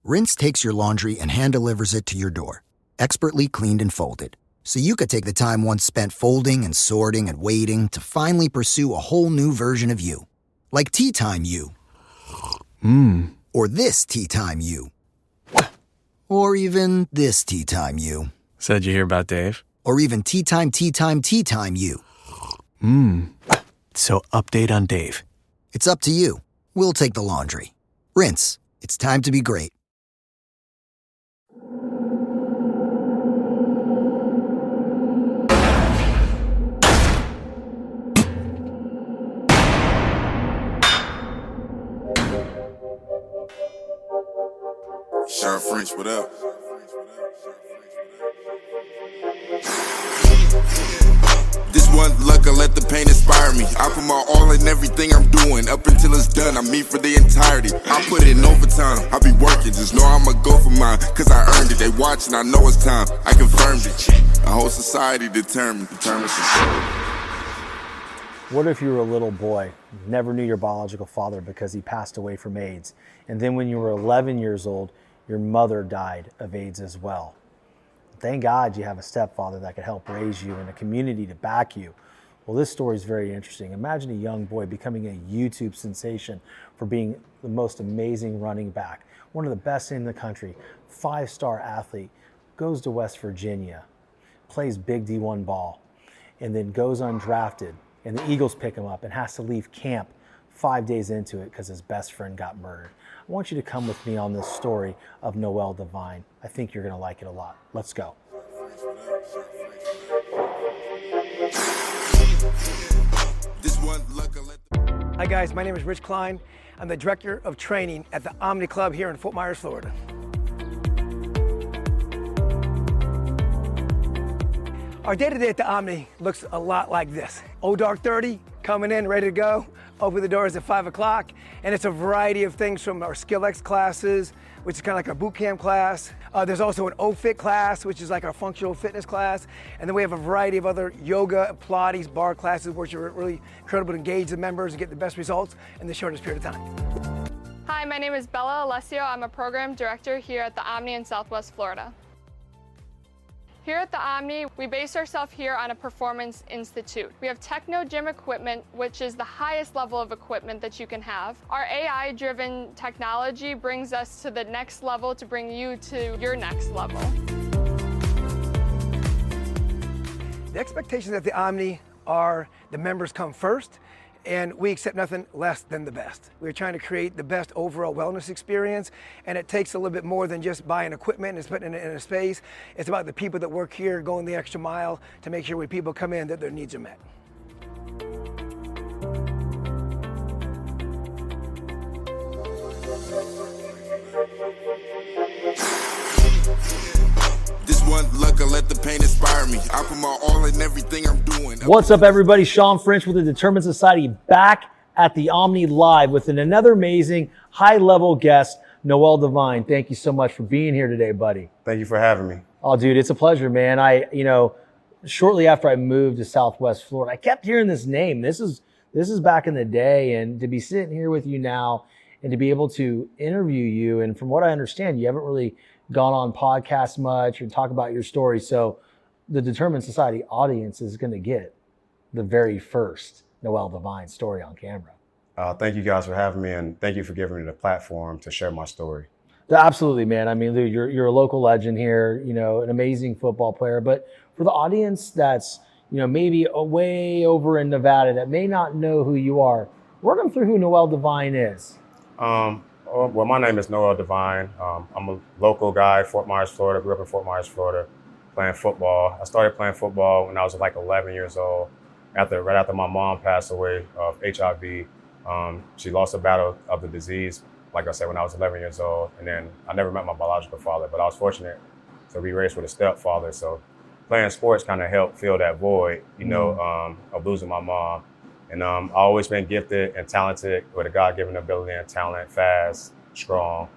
Rinse takes your laundry and hand-delivers it to your door, expertly cleaned and folded. So you could take the time once spent folding and sorting and waiting to finally pursue a whole new version of you. Like Tea Time You. Or this Tea Time You. Or even this Tea Time You. Said you hear about Dave? Or even Tea Time You. So update on Dave. It's up to you. We'll take the laundry. Rinse. It's time to be great. Shawn French, what up? This one luck, I let the pain inspire me. I put my all in everything I'm doing. Up until it's done, I'm me for the entirety. I put it in overtime, I be working. Just know I'ma go for mine, cause I earned it. They watching, I know it's time, I confirmed it. A whole society determined What if you were a little boy, never knew your biological father because he passed away from AIDS, and then when you were 11 years old, your mother died of AIDS as well? Thank God you have a stepfather that could help raise you and a community to back you. Well, this story is very interesting. Imagine a young boy becoming a YouTube sensation for being the most amazing running back, one of the best in the country, 5-star athlete, goes to West Virginia, plays big D1 ball, and then goes undrafted. And the Eagles pick him up and has to leave camp 5 days into it because his best friend got murdered. I want you to come with me on this story of Noel Devine. I think you're gonna like it a lot. Let's go. Hi guys, my name is Rich Klein. I'm the Director of Training at the Omni Club here in Fort Myers, Florida. Our day-to-day at the Omni looks a lot like this. Dark 30, coming in, ready to go. Open the doors at 5 o'clock, and it's a variety of things from our SkillX classes, which is kind of like our boot camp class. There's also an O-Fit class, which is like our functional fitness class. And then we have a variety of other yoga, Pilates, bar classes, which are really incredible to engage the members and get the best results in the shortest period of time. Hi, my name is Bella Alessio. I'm a program director here at the Omni in Southwest Florida. Here at the Omni, we base ourselves here on a performance institute. We have techno gym equipment, which is the highest level of equipment that you can have. Our AI-driven technology brings us to the next level to bring you to your next level. The expectations at the Omni are the members come first, and we accept nothing less than the best. We're trying to create the best overall wellness experience, and it takes a little bit more than just buying equipment and putting it in a space. It's about the people that work here going the extra mile to make sure when people come in that their needs are met. One luck, I let the pain inspire me. I put my all in everything I'm doing. What's up, everybody? Shawn French with the Determined Society, back at the Omni Live with another amazing high-level guest, Noel Devine. Thank you so much for being here today, buddy. Thank you for having me. Oh, dude, it's a pleasure, man. Shortly after I moved to Southwest Florida, I kept hearing this name. This is back in the day, and to be sitting here with you now and to be able to interview you, and from what I understand, you haven't really gone on podcasts much or talk about your story. So the Determined Society audience is going to get the very first Noel Devine story on camera. Thank you guys for having me, and thank you for giving me the platform to share my story. Absolutely, man. I mean, dude, you're a local legend here, an amazing football player. But for the audience that's, maybe way over in Nevada that may not know who you are, walk them through who Noel Devine is. Well, my name is Noel Devine. I'm a local guy, Fort Myers, Florida. Grew up in Fort Myers, Florida, playing football. I started playing football when I was like 11 years old, right after my mom passed away of HIV. She lost a battle of the disease, like I said, when I was 11 years old. And then I never met my biological father, but I was fortunate to be raised with a stepfather. So playing sports kind of helped fill that void, of losing my mom. And I've always been gifted and talented with a God-given ability and talent, fast, strong.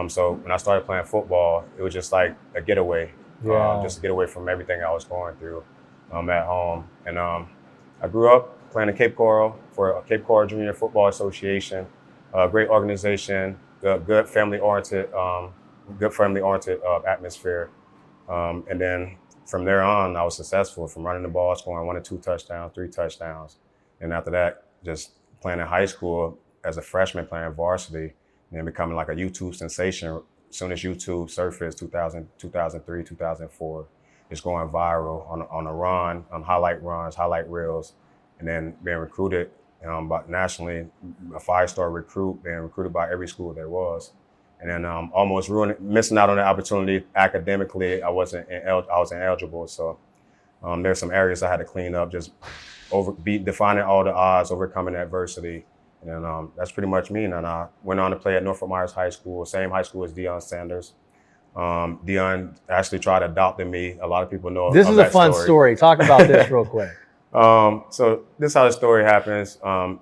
So when I started playing football, it was just like a getaway, just to get away from everything I was going through at home. And I grew up playing in Cape Coral for a Cape Coral Junior Football Association, a great organization, good family-oriented good family-oriented atmosphere. And then from there on, I was successful from running the ball, scoring 1 or 2 touchdowns, 3 touchdowns. And after that, just playing in high school as a freshman, playing varsity, and then becoming like a YouTube sensation. As soon as YouTube surfaced, 2000, 2003, 2004, it's going viral on a run, on highlight runs, highlight reels, and then being recruited nationally, a 5-star recruit, being recruited by every school there was. And then almost missing out on the opportunity academically. I was ineligible. So there's some areas I had to clean up, just defining all the odds, overcoming adversity. And that's pretty much me. And then I went on to play at Norfolk Myers High School, same high school as Deion Sanders. Deion actually tried adopting me. A lot of people know this is a fun story. Talk about this real quick. So this is how the story happens.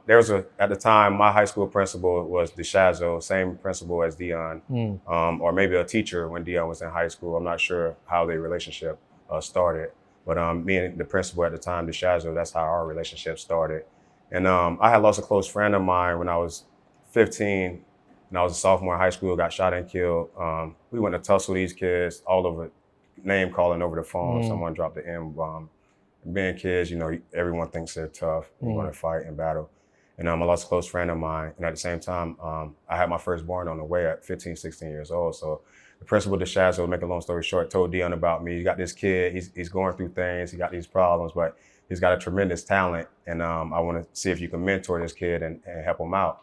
There was at the time, my high school principal was DeShazo, same principal as Deion, or maybe a teacher when Deion was in high school. I'm not sure how their relationship started, but me and the principal at the time, DeShazo, that's how our relationship started. And I had lost a close friend of mine when I was 15, and I was a sophomore in high school, got shot and killed. We went to tussle these kids all over, name calling over the phone. Someone dropped the M-bomb. Being kids, everyone thinks they're tough. They want to fight and battle. And I lost a close friend of mine. And at the same time, I had my firstborn on the way at 15, 16 years old. So the principal of the Shadow, to make a long story short, told Deion about me. You got this kid, he's going through things, he got these problems, but he's got a tremendous talent. And I want to see if you can mentor this kid and help him out.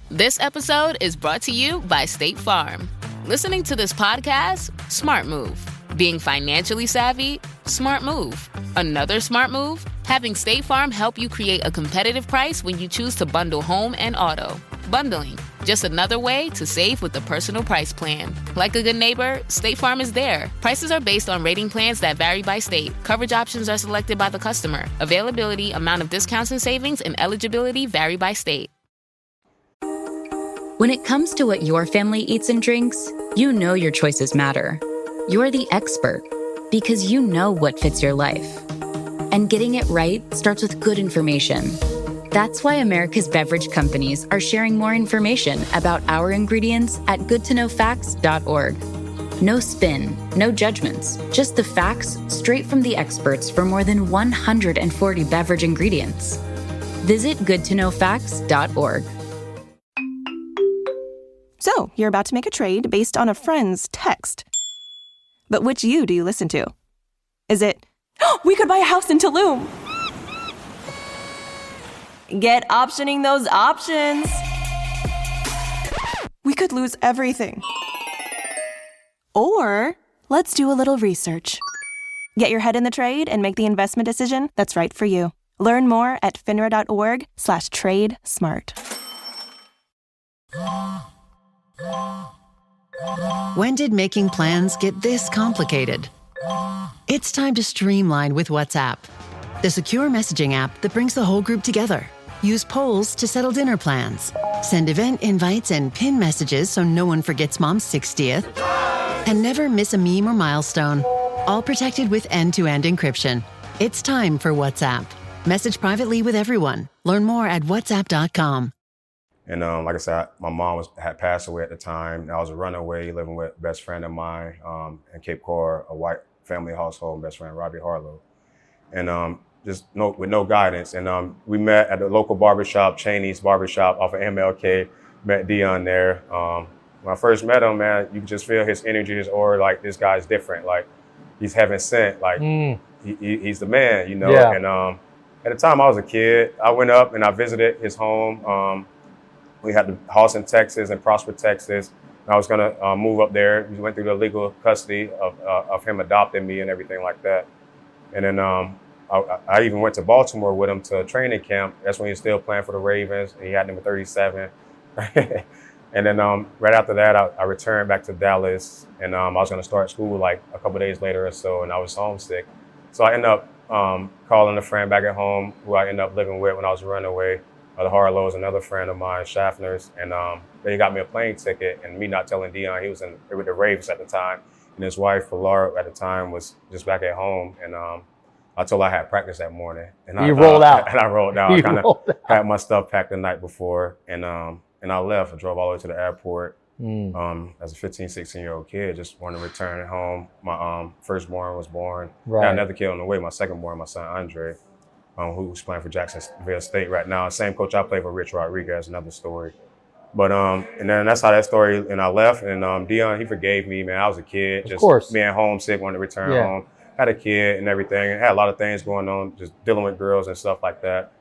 This episode is brought to you by State Farm. Listening to this podcast? Smart move. Being financially savvy? Smart move. Another smart move? Having State Farm help you create a competitive price when you choose to bundle home and auto. Bundling, just another way to save with the Personal Price Plan. Like a good neighbor, State Farm is there. Prices are based on rating plans that vary by state. Coverage options are selected by the customer. Availability, amount of discounts and savings, and eligibility vary by state. When it comes to what your family eats and drinks, you know your choices matter. You're the expert because you know what fits your life. And getting it right starts with good information. That's why America's beverage companies are sharing more information about our ingredients at goodtoknowfacts.org. No spin, no judgments, just the facts straight from the experts for more than 140 beverage ingredients. Visit goodtoknowfacts.org. So, you're about to make a trade based on a friend's text. But which you do you listen to? Is it, oh, we could buy a house in Tulum? Get optioning those options. We could lose everything. Or, let's do a little research. Get your head in the trade and make the investment decision that's right for you. Learn more at finra.org/trade-smart. When did making plans get this complicated? It's time to streamline with WhatsApp, the secure messaging app that brings the whole group together. Use polls to settle dinner plans. Send event invites and pin messages so no one forgets Mom's 60th. And never miss a meme or milestone. All protected with end-to-end encryption. It's time for WhatsApp. Message privately with everyone. Learn more at whatsapp.com. And like I said, my mom had passed away at the time. I was a runaway living with a best friend of mine in Cape Coral, a white family household, best friend Robbie Harlow. And with no guidance. And we met at the local barbershop, Cheney's barbershop off of MLK, met Deion there. When I first met him, man, you could just feel his energy, his aura, like this guy's different. Like he's heaven sent, like he's the man, Yeah. And at the time I was a kid, I went up and I visited his home. We had the house in Texas and Prosper, Texas. And I was gonna move up there. We went through the legal custody of him adopting me and everything like that. And then I even went to Baltimore with him to a training camp. That's when he was still playing for the Ravens, and he had number 37. And then right after that, I returned back to Dallas, and I was gonna start school like a couple days later or so, and I was homesick. So I ended up calling a friend back at home who I ended up living with when I was a runaway. The Harlows, another friend of mine, Schaffner's, and they got me a plane ticket, and me not telling Deion, he was with the Ravens at the time, and his wife, Pilar, at the time was just back at home, and I told her I had practice that morning. And I rolled out. And I rolled out. I kind of had my stuff packed the night before, and I left. I drove all the way to the airport, As a 15, 16-year-old kid, just wanted to return home. My firstborn was born. Right. Got another kid on the way, my secondborn, my son Andre, who's playing for Jacksonville State right now. Same coach I played for, Rich Rodriguez, another story. But and then that's how that story, and I left, and Dion, he forgave me, man. I was a kid, just being homesick, wanted to return home. Had a kid and everything, and had a lot of things going on, just dealing with girls and stuff like that.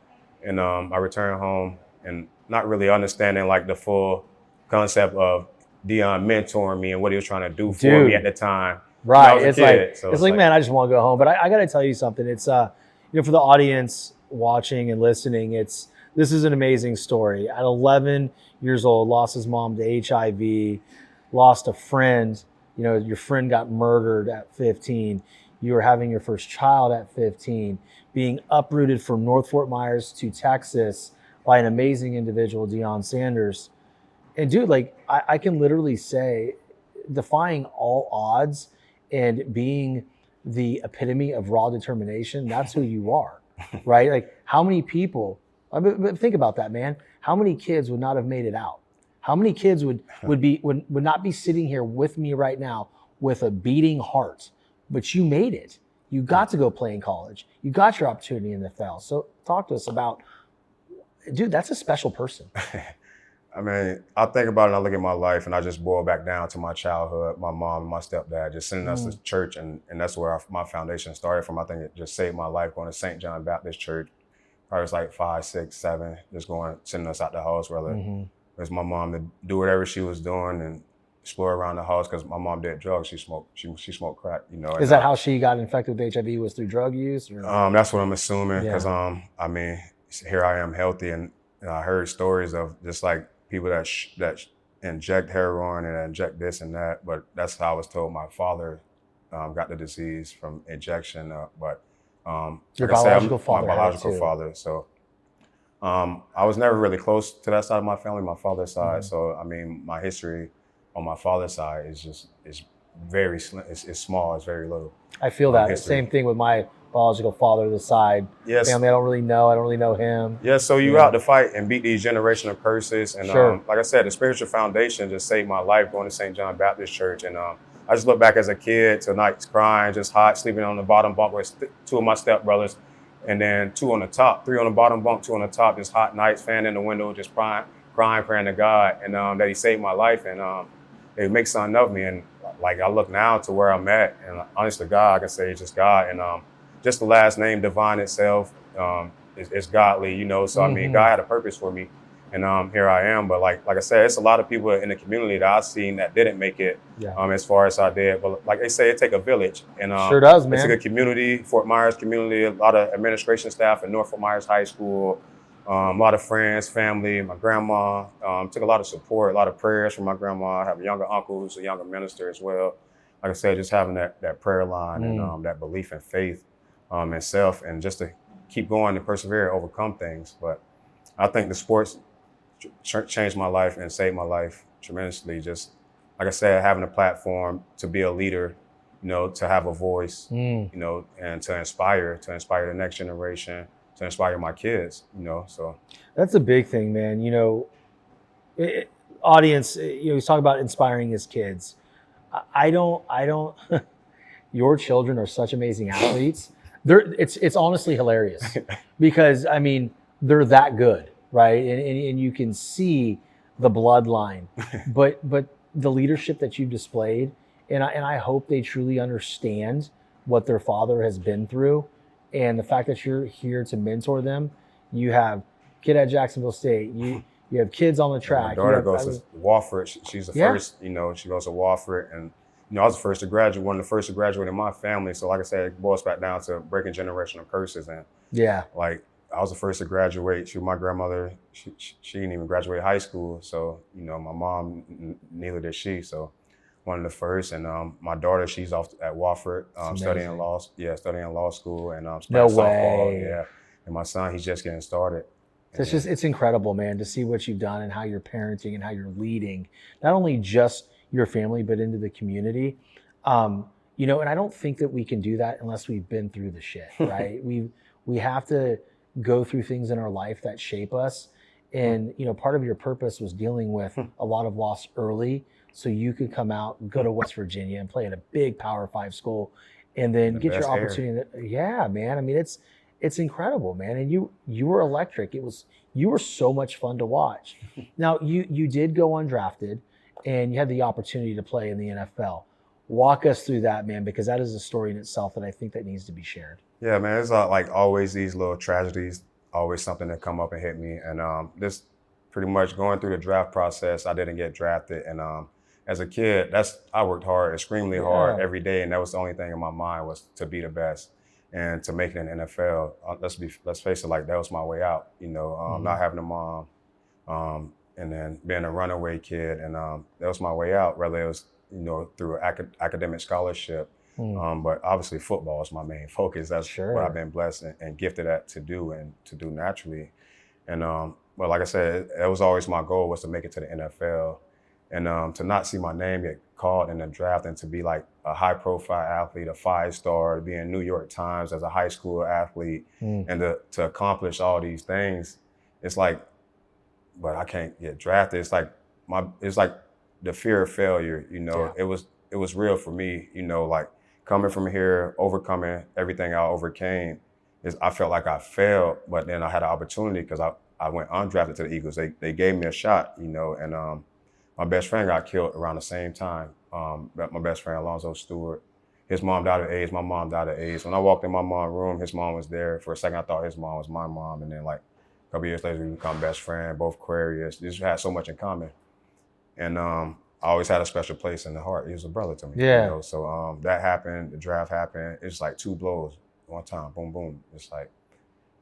And I returned home and not really understanding like the full concept of Dion mentoring me and what he was trying to do for me at the time. Right. It's like, man, I just want to go home. But I got to tell you something. It's, for the audience watching and listening, this is an amazing story. At 11 years old, lost his mom to HIV, lost a friend. Your friend got murdered at 15. You were having your first child at 15, being uprooted from North Fort Myers to Texas by an amazing individual, Deion Sanders. And dude, like I can literally say, defying all odds and being the epitome of raw determination, that's who you are, right? Like how many people, but think about that, man. How many kids would not have made it out? How many kids would not be sitting here with me right now with a beating heart? But you made it. You got to go play in college. You got your opportunity in the NFL. So talk to us about, dude, that's a special person. I mean, I think about it and I look at my life and I just boil back down to my childhood, my mom and my stepdad just sending us to church. And that's where my foundation started from. I think it just saved my life going to St. John Baptist Church. Probably was like 5, 6, 7, just sending us out the house, whether it was my mom to do whatever she was doing and explore around the house because my mom did drugs. She smoked crack, Is that how she got infected with HIV? Was through drug use? Or? That's what I'm assuming because I mean, here I am healthy and I heard stories of just like people that inject heroin and inject this and that, but that's how I was told my father got the disease from injection. But your biological father. My biological father. So I was never really close to that side of my family, my father's side. So I mean, my history on my father's side is very slim. It's small. It's very little. I feel that. History. Same thing with my biological father, the side family. I don't really know him. Yeah. So you out to fight and beat these generational curses, and like I said, the spiritual foundation just saved my life going to St. John Baptist Church, and I just look back as a kid to nights crying, just hot, sleeping on the bottom bunk with 2 of my stepbrothers, and then 2 on the top, 3 on the bottom bunk, 2 on the top, just hot nights, fan in the window, just crying, praying to God, and that He saved my life, and it makes something of me. And like I look now to where I'm at, and honest to God, I can say it's just God. And just the last name, Devine itself, is godly, So I mean, God had a purpose for me, and here I am. But like I said, it's a lot of people in the community that I've seen that didn't make it, as far as I did. But like they say, it take a village, and sure does, man. It's a good community, Fort Myers community, a lot of administration staff at North Fort Myers High School. A lot of friends, family, my grandma, took a lot of support, a lot of prayers from my grandma. I have a younger uncle who's a younger minister as well. Like I said, just having that prayer line and that belief and faith in self, and just to keep going and persevere and overcome things. But I think the sports changed my life and saved my life tremendously. Just, like I said, having a platform to be a leader, to have a voice, and to inspire the next generation, to inspire my kids, so. That's a big thing, man. Audience, he's talking about inspiring his kids. I don't, your children are such amazing athletes. It's honestly hilarious because, I mean, they're that good, right? And you can see the bloodline, but the leadership that you've displayed, and I hope they truly understand what their father has been through. And the fact that you're here to mentor them. You have kid at Jacksonville State. You have kids on the track. My daughter goes to Wofford. She's the first, she goes to Wofford. And, I was the first to graduate, one of the first to graduate in my family. So like I said, it boils back down to breaking generational curses. And like I was the first to graduate. My grandmother, she didn't even graduate high school. So, my mom, neither did she. So one of the first, and my daughter, she's off at Wofford, studying law school, and no softball, way. And my son, he's just getting started. It's incredible, man, to see what you've done and how you're parenting and how you're leading, not only just your family, but into the community. And I don't think that we can do that unless we've been through the shit, right? We have to go through things in our life that shape us. And, part of your purpose was dealing with a lot of loss early so you could come out, go to West Virginia and play at a big Power 5 school and then get your opportunity. Yeah, man. I mean, it's incredible, man. And you were electric. You were so much fun to watch. Now, you did go undrafted and you had the opportunity to play in the NFL. Walk us through that, man, because that is a story in itself that I think that needs to be shared. Yeah, man, it's like always these little tragedies, always something that come up and hit me. And this pretty much going through the draft process, I didn't get drafted. And as a kid, I worked hard, extremely hard every day. And that was the only thing in my mind was to be the best and to make it in the NFL. Let's face it, like that was my way out, not having a mom and then being a runaway kid. And that was my way out, whether it was, through academic scholarship. But obviously football is my main focus. That's what I've been blessed and gifted to do and to do naturally. And but like I said, it was always my goal was to make it to the NFL. And to not see my name get called in the draft and to be like a high profile athlete, a 5-star, to be in New York Times as a high school athlete and to accomplish all these things, it's like, but I can't get drafted. It's like the fear of failure, it was real for me, like coming from here, overcoming everything I overcame, I felt like I failed, but then I had an opportunity because I went undrafted to the Eagles. They gave me a shot, and my best friend got killed around the same time. My best friend, Alonzo Stewart, his mom died of AIDS, my mom died of AIDS. When I walked in my mom's room, his mom was there. For a second, I thought his mom was my mom, and then like a couple years later, we become best friend, both Aquarius. Just had so much in common. And I always had a special place in the heart. He was a brother to me. Yeah. So that happened, the draft happened. It's like 2 blows one time, boom, boom. It's like,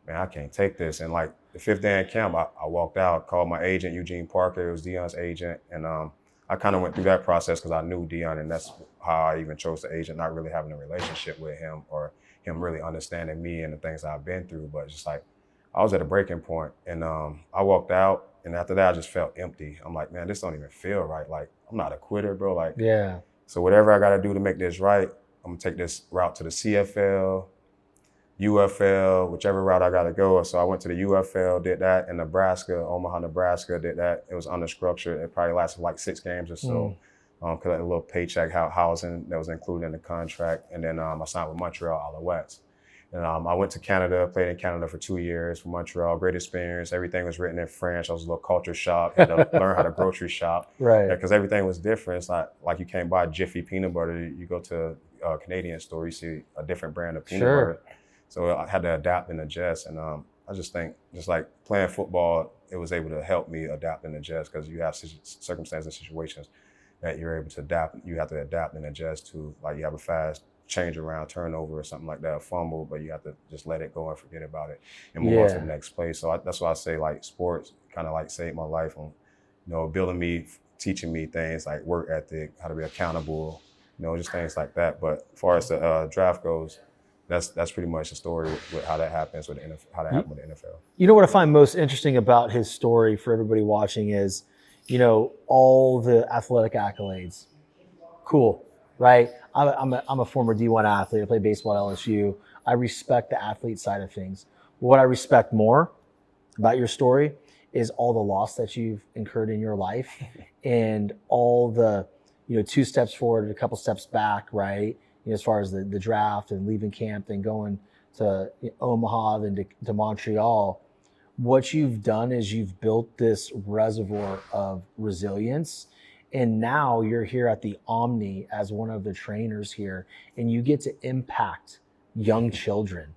man, I can't take this. And like the 5th day in camp, I walked out, called my agent, Eugene Parker. It was Deion's agent. And I kind of went through that process because I knew Deion, and that's how I even chose the agent, not really having a relationship with him or him really understanding me and the things I've been through. But just like, I was at a breaking point, and I walked out. And after that, I just felt empty. I'm like, man, this don't even feel right. Like, I'm not a quitter, bro. Like, so whatever I got to do to make this right, I'm going to take this route to the CFL, UFL, whichever route I got to go. So I went to the UFL, did that in Nebraska, Omaha, Nebraska, did that. It was understructured. It probably lasted like 6 games or so. Collected a little paycheck, housing that was included in the contract. And then I signed with Montreal Alouettes. And I went to Canada, played in Canada for 2 years for Montreal. Great experience. Everything was written in French. I was a little culture shock. Had to learn how to grocery shop. Right. Because everything was different. It's not like you can't buy Jiffy peanut butter. You go to a Canadian store, you see a different brand of peanut butter. So I had to adapt and adjust. And I just think, just like playing football, it was able to help me adapt and adjust because you have circumstances and situations that you're able to adapt. You have to adapt and adjust to. Like you have a fast change around, turnover or something like that, a fumble, but you have to just let it go and forget about it and move on to the next play. So that's why I say like sports kind of like saved my life on, building me, teaching me things like work ethic, how to be accountable, just things like that. But as far as the draft goes, that's pretty much the story with how that happens with the NFL, how that happened with the NFL. You know what I find most interesting about his story for everybody watching is, all the athletic accolades. Cool, right? I'm a former D1 athlete. I played baseball at LSU. I respect the athlete side of things. What I respect more about your story is all the loss that you've incurred in your life and all the, 2 steps forward, a couple steps back, right? As far as the draft and leaving camp, then going to Omaha, then to Montreal. What you've done is you've built this reservoir of resilience. And now you're here at the Omni as one of the trainers here, and you get to impact young children.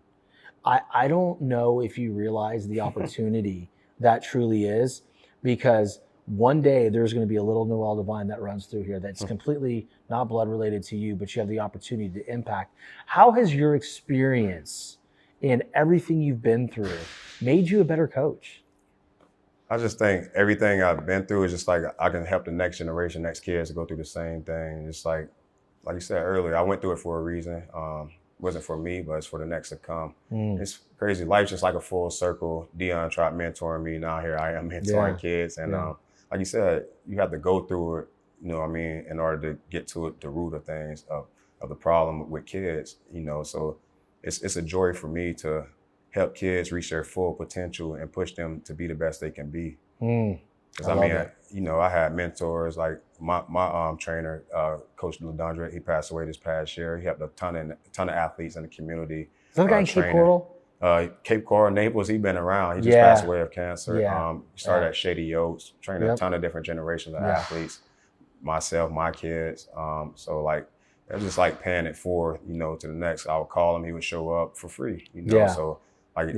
I don't know if you realize the opportunity that truly is, because one day there's going to be a little Noel Devine that runs through here that's completely not blood related to you, but you have the opportunity to impact. How has your experience and everything you've been through made you a better coach? I just think everything I've been through is just like I can help the next generation, next kids to go through the same thing. Just like you said earlier, I went through it for a reason. It wasn't for me, but it's for the next to come. It's crazy. Life's just like a full circle. Deion tried mentoring me. Now here I am mentoring kids. And like you said, you have to go through it, in order to get to it, the root of things, of the problem with kids, So it's a joy for me to help kids reach their full potential and push them to be the best they can be. Because I had mentors like my trainer, Coach LaDondre. He passed away this past year. He helped a ton of athletes in the community. Is that the guy in Cape Coral? Cape Coral, Naples. He's been around. He just passed away of cancer. He started at Shady Oaks, trained a ton of different generations of athletes. Myself, my kids. So like, they're just like paying it forward, to the next. I would call him. He would show up for free. So like,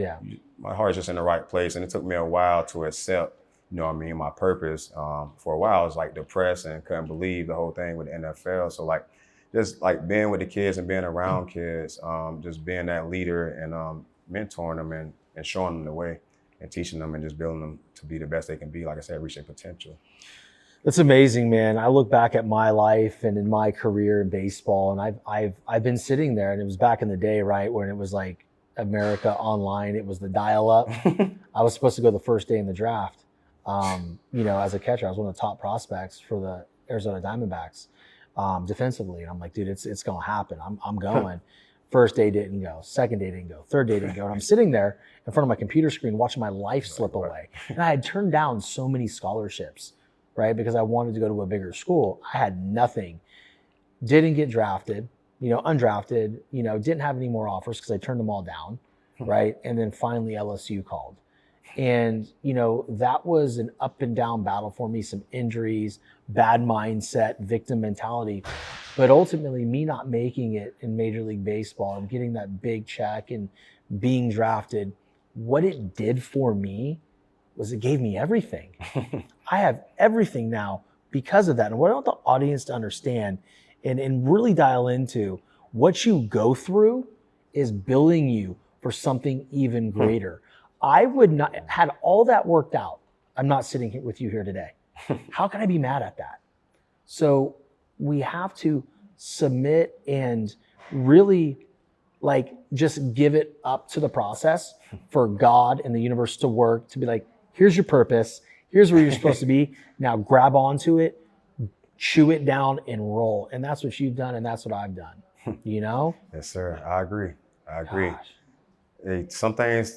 my heart's just in the right place. And it took me a while to accept, my purpose. For a while, I was like depressed and couldn't believe the whole thing with the NFL. So like, just like being with the kids and being around kids, just being that leader and mentoring them and showing them the way and teaching them and just building them to be the best they can be. Like I said, reach their potential. That's amazing, man. I look back at my life and in my career in baseball, and I've been sitting there, and it was back in the day, right, when it was like America Online. It was the dial-up. I was supposed to go the first day in the draft. As a catcher, I was one of the top prospects for the Arizona Diamondbacks defensively. And I'm like, dude, it's going to happen. I'm going. First day didn't go. Second day didn't go. Third day didn't go. And I'm sitting there in front of my computer screen watching my life slip away. And I had turned down so many scholarships, right? Because I wanted to go to a bigger school. I had nothing. Didn't get drafted, undrafted, didn't have any more offers because I turned them all down, right? And then finally LSU called. And, that was an up and down battle for me, some injuries, bad mindset, victim mentality. But ultimately, me not making it in Major League Baseball and getting that big check and being drafted, what it did for me was it gave me everything. I have everything now because of that. And what I want the audience to understand and really dial into, what you go through is building you for something even greater. I would not, had all that worked out, I'm not sitting here with you here today. How can I be mad at that? So we have to submit and really just give it up to the process for God and the universe to work, to be like, here's your purpose. Here's where you're supposed to be. Now grab onto it, chew it down and roll. And that's what you've done. And that's what I've done, Yes, sir. I agree. Gosh. Sometimes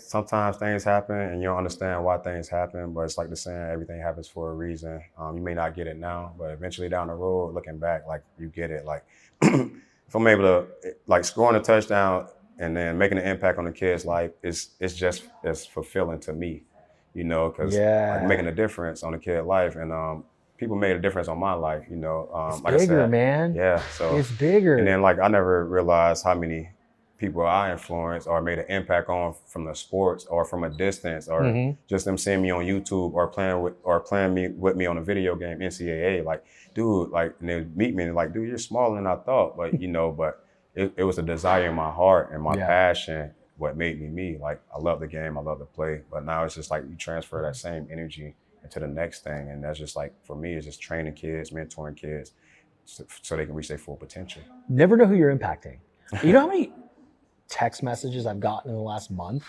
things happen and you don't understand why things happen, but it's like the saying, everything happens for a reason. You may not get it now, but eventually down the road, looking back, like you get it. Like if I'm able to, like scoring a touchdown and then making an impact on the kid's life, it's just as fulfilling to me, because like making a difference on the kid's life, and people made a difference on my life, It's like bigger, I said, man. Yeah, so it's bigger. And then like I never realized how many people I influenced or made an impact on from the sports or from a distance, or just them seeing me on YouTube or playing with me on a video game, NCAA. Like, dude, like, and they meet me and like, dude, you're smaller than I thought. But but it was a desire in my heart and my passion what made me. Like, I love the game, I love to play. But now it's just like you transfer that same energy into the next thing, and that's just like, for me, it's just training kids, mentoring kids, so they can reach their full potential. Never know who you're impacting. You know how many text messages I've gotten in the last month,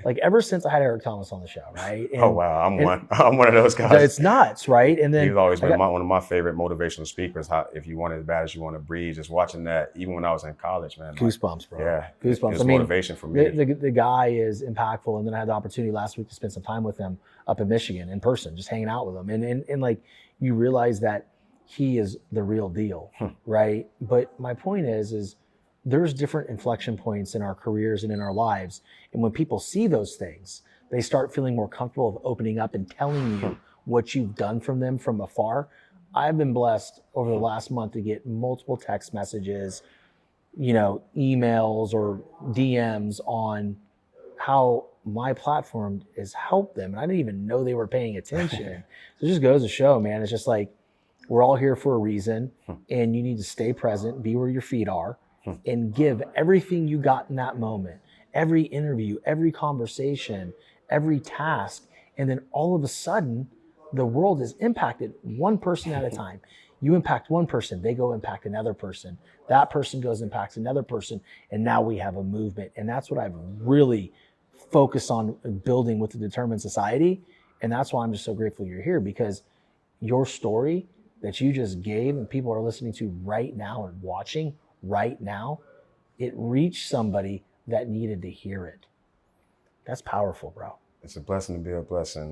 like ever since I had Eric Thomas on the show, right? And, oh wow, I'm one of those guys. It's nuts, right? And then he's always been one of my favorite motivational speakers. If you want it as bad as you want to breathe, just watching that, even when I was in college, man. Goosebumps, bro. Yeah, goosebumps. It's motivation for me. The guy is impactful, and then I had the opportunity last week to spend some time with him up in Michigan in person, just hanging out with him, and like you realize that he is the real deal, right? But my point is there's different inflection points in our careers and in our lives. And when people see those things, they start feeling more comfortable of opening up and telling you what you've done from them from afar. I've been blessed over the last month to get multiple text messages, emails or DMs on how my platform has helped them. And I didn't even know they were paying attention. So it just goes to show, man, it's just like, we're all here for a reason, and you need to stay present, be where your feet are, and give everything you got in that moment, every interview, every conversation, every task. And then all of a sudden, the world is impacted one person at a time. You impact one person, they go impact another person. That person goes impacts another person. And now we have a movement. And that's what I've really focused on building with the Determined Society. And that's why I'm just so grateful you're here, because your story that you just gave and people are listening to right now and watching right now, it reached somebody that needed to hear it. That's powerful, bro. It's a blessing to be a blessing.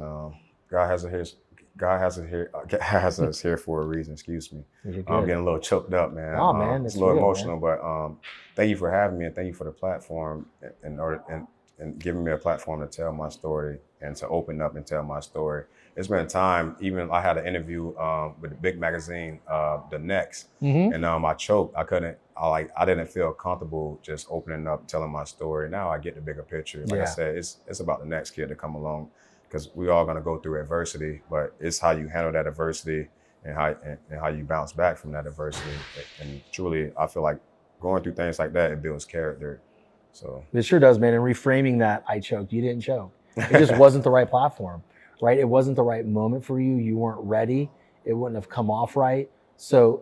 God has us here for a reason. Excuse me. I'm getting a little choked up, man. Oh man, it's a little emotional, man. But thank you for having me and thank you for the platform and giving me a platform to tell my story and to open up and tell my story. It's been a time. Even I had an interview with a big magazine, The Next, and I choked. I didn't feel comfortable just opening up, telling my story. Now I get the bigger picture. Like I said, it's about the next kid to come along, because we all gonna go through adversity, but it's how you handle that adversity and how you bounce back from that adversity. And truly, I feel like going through things like that, it builds character. So it sure does, man. And reframing that, I choked. You didn't choke. It just wasn't the right platform, right? It wasn't the right moment for you. You weren't ready. It wouldn't have come off right. So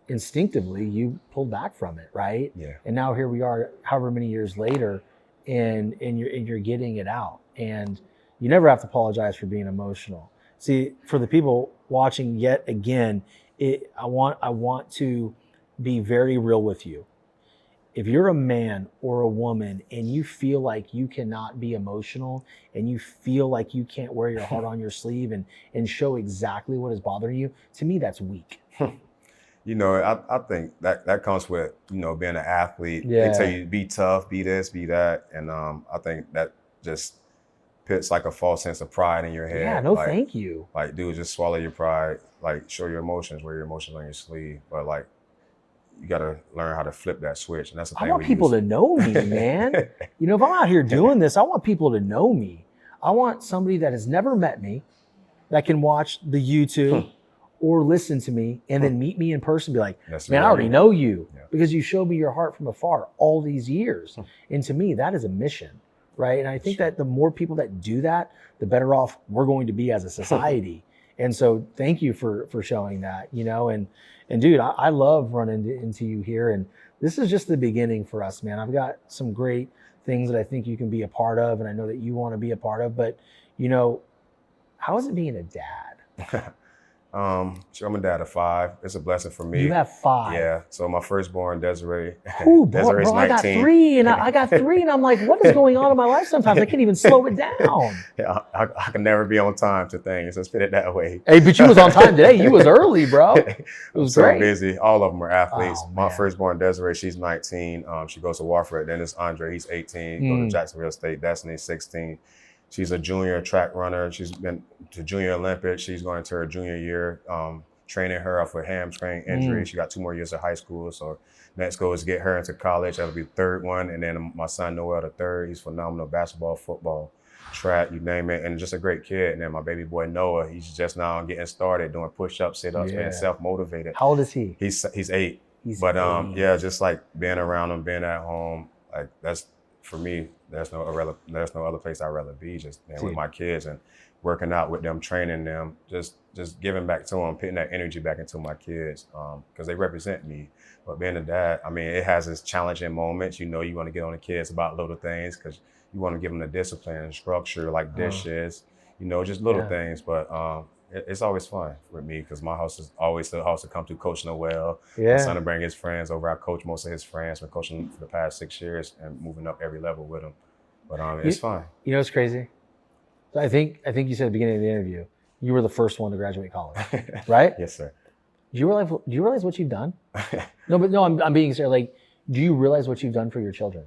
instinctively, you pulled back from it, right? Yeah. And now here we are, however many years later, and you're getting it out. And you never have to apologize for being emotional. See, for the people watching yet again, I want to be very real with you. If you're a man or a woman and you feel like you cannot be emotional and you feel like you can't wear your heart on your sleeve and show exactly what is bothering you, to me, that's weak. You know, I think that comes with, being an athlete. Yeah. They tell you be tough, be this, be that. And I think that just puts like a false sense of pride in your head. Yeah, no, thank you. Like, dude, just swallow your pride. Like, show your emotions, wear your emotions on your sleeve. But like, you got to learn how to flip that switch. And that's the thing. I want people to know me, man. If I'm out here doing this, I want people to know me. I want somebody that has never met me, that can watch the YouTube or listen to me and then meet me in person and be like, man, I already know you because you showed me your heart from afar all these years. And to me, that is a mission, right? And I think that the more people that do that, the better off we're going to be as a society. And so thank you for showing that, and dude, I love running into you here. And this is just the beginning for us, man. I've got some great things that I think you can be a part of. And I know that you want to be a part of, but how is it being a dad? So I'm a dad of 5. It's a blessing for me. You have 5. Yeah. So my firstborn, Desiree. Ooh, Desiree's bro, 19. I got 3, and I got 3, and I'm like, what is going on in my life? Sometimes I can't even slow it down. Yeah, I can never be on time to things. Let's put it that way. Hey, but you was on time today. You was early, bro. It was so great. Busy. All of them are athletes. Oh, my firstborn, Desiree, she's 19. She goes to Wofford. Then it's Andre. He's 18. Go to Jacksonville State. Destiny, 16. She's a junior track runner. She's been to Junior Olympics. She's going into her junior year. Training her off with hamstring injury. She got 2 more years of high school. So next goal is to get her into college. That'll be the 3rd one. And then my son, Noel, the 3rd. He's phenomenal. Basketball, football, track, you name it. And just a great kid. And then my baby boy, Noah, he's just now getting started doing push-ups, sit-ups, being self-motivated. How old is he? He's 8. But 8. Yeah, just like being around him, being at home, like that's, for me, there's no other place I'd rather be, just being with my kids and working out with them, training them, just giving back to them, putting that energy back into my kids, because they represent me. But being a dad, I mean, it has its challenging moments. You want to get on the kids about little things because you want to give them the discipline and structure, like dishes, just little things. But it's always fun with me because my house is always the house to come to. Coach Noel, my son to bring his friends over. I coach most of his friends. Been coaching for the past 6 years and moving up every level with him. But it's fun. You know what's crazy? So I think you said at the beginning of the interview, you were the first one to graduate college, right? Yes, sir. Do you realize what you've done? No, I'm being serious. Like, do you realize what you've done for your children?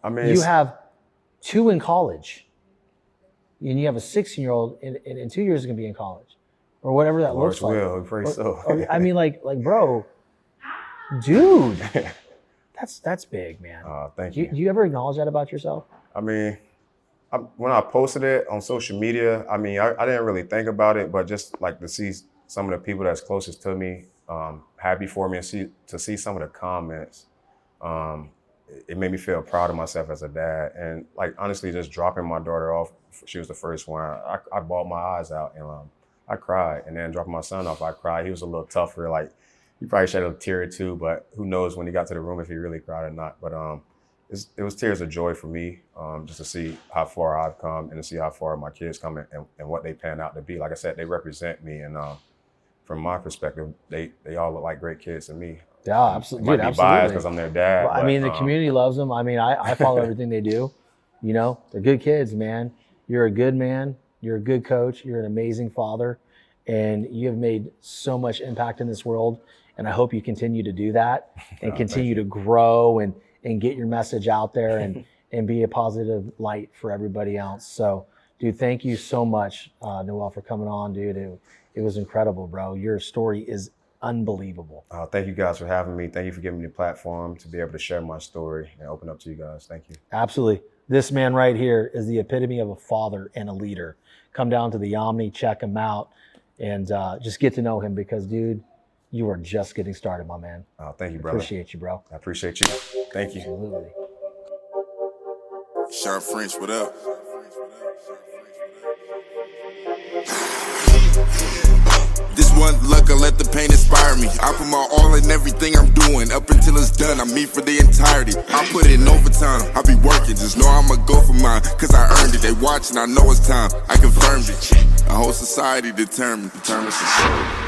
I mean, you have 2 in college, and you have a 16-year-old, and in 2 years is going to be in college, or whatever that looks like. Will, pray so. I mean, like, bro, dude, that's big, man. Thank you. Do you ever acknowledge that about yourself? I mean, when I posted it on social media, I mean, I didn't really think about it, but just like to see some of the people that's closest to me happy for me and to see some of the comments, it made me feel proud of myself as a dad. And like, honestly, just dropping my daughter off, she was the first one, I bawled my eyes out and I cried. And then dropping my son off, I cried. He was a little tougher. Like, he probably shed a tear or 2, but who knows when he got to the room if he really cried or not. But it was tears of joy for me, just to see how far I've come and to see how far my kids come and what they pan out to be. Like I said, they represent me, and from my perspective, they all look like great kids to me. Yeah, absolutely. Might be biased because I'm their dad. Well, I mean, the community loves them. I mean, I follow everything they do, You know, they're good kids, man. You're a good man. You're a good coach. You're an amazing father. And you have made so much impact in this world. And I hope you continue to do that and continue to grow and get your message out there and be a positive light for everybody else. So, dude, thank you so much, Noel, for coming on, dude. It was incredible, bro. Your story is unbelievable. Thank you guys for having me. Thank you for giving me the platform to be able to share my story and open up to you guys. Thank you. Absolutely. This man right here is the epitome of a father and a leader. Come down to the Omni, check him out, and just get to know him because, dude, you are just getting started, my man. Thank you, brother. Appreciate you, bro. I appreciate you. Thank you. Absolutely. Shawn French, what up? This one luck, I let the pain inspire me. I put my all in everything I'm doing. Up until it's done, I'm me for the entirety. I put in overtime, I be working. Just know I'ma go for mine, cause I earned it. They watching, I know it's time. I confirmed it. A whole society determined success.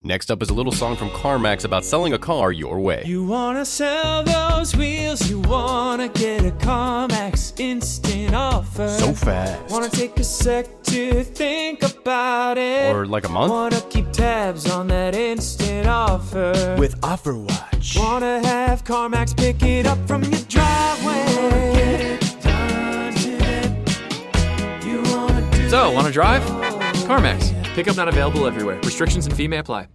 Next up is a little song from CarMax about selling a car your way. You wanna sell those wheels, you wanna get a CarMax instant offer. So fast. Wanna take a sec to think about it. Or like a month. Wanna keep tabs on that instant offer. With Offer Watch. Wanna have CarMax pick it up from your driveway. Get it done today. You wanna do So, wanna drive? CarMax. Pickup not available everywhere. Restrictions and fee may apply.